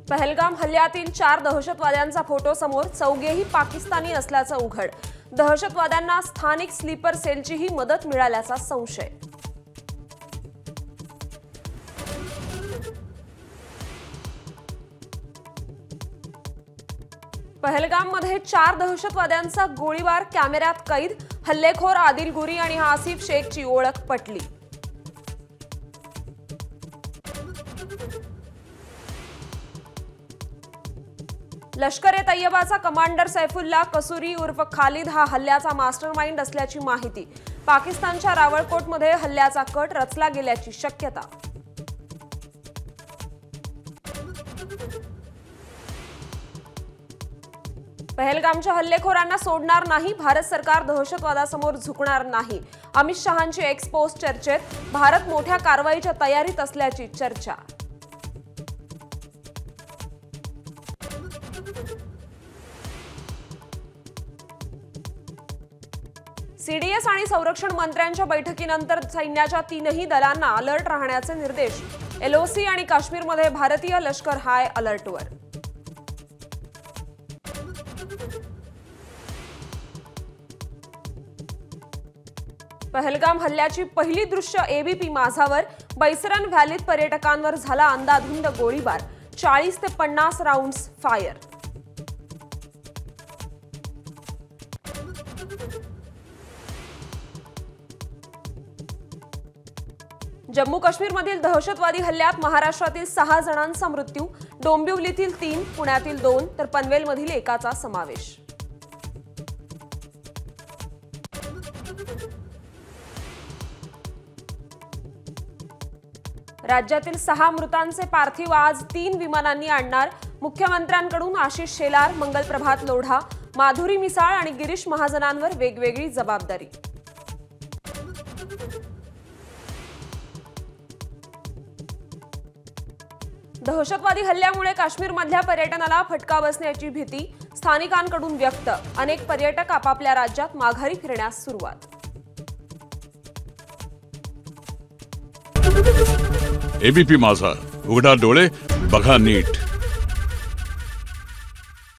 पहलगाम हल्ल्यातील 4 दहशतवाद्यांचा फोटो समोर, चौघेही पाकिस्तानी असल्याचं उघड। दहशतवाद्यांना स्थानिक स्लीपर सेलचीही मदत मिळाल्याचा संशय। पहलगाममध्ये 4 दहशतवाद्यांचा गोळीबार कॅमेऱ्यात कैद। हल्लेखोर आदिल गुरी आणि आसिफ शेखची ओळख पटली। लष्कर-ए-तैयबाचा कमांडर सैफुल्ला कसुरी उर्फ खालिद हा हल्ल्याचा मास्टरमाइंड असल्याची माहिती। पाकिस्तानच्या रावळकोटमध्ये हल्ल्याचा कट रचला गेल्याची शक्यता। पहलगामच्या हल्लेखोरांना सोडणार नाही, भारत सरकार दहशतवादासमोर झुकणार नाही। अमित शहांची एक्स पोस्ट चर्चेत, भारत मोठ्या कारवाईच्या तयारीत असल्याची चर्चा। सीडीएस आणि संरक्षण मंत्र्यांच्या बैठकीनंतर सैन्याच्या 3ही दलांना अलर्ट राहण्याचे निर्देश। एलओसी आणि काश्मीरमध्ये भारतीय लष्कर हाय अलर्टवर। पहलगाम हल्ल्याची पहिली दृश्य एबीपी माझावर। बैसरन व्हॅलीत पर्यटकांवर झाला अंधाधुंद गोळीबार, 40 ते 50 राऊंड्स फायर। जम्मू काश्मीरमधील दहशतवादी हल्ल्यात महाराष्ट्रातील 6 जणांचा मृत्यू। डोंबिवलीतील 3, पुण्यातील 2 तर पनवेलमधील एकाचा समावेश। राज्यातील 6 मृतांचे पार्थिव आज 3 विमानांनी आणणार। मुख्यमंत्र्यांकडून आशिष शेलार, मंगलप्रभात लोढा, माधुरी मिसाळ आणि गिरीश महाजनांवर वेगवेगळी जबाबदारी। दहशतवादी हल्ल्यामुळे काश्मीरमधल्या पर्यटनाला फटका बसण्याची भीती स्थानिकांकडून व्यक्त। अनेक पर्यटक आपापल्या राज्यात माघारी फिरण्यास सुरुवात। एबीपी माझा, उघडा डोळे बघा नीट।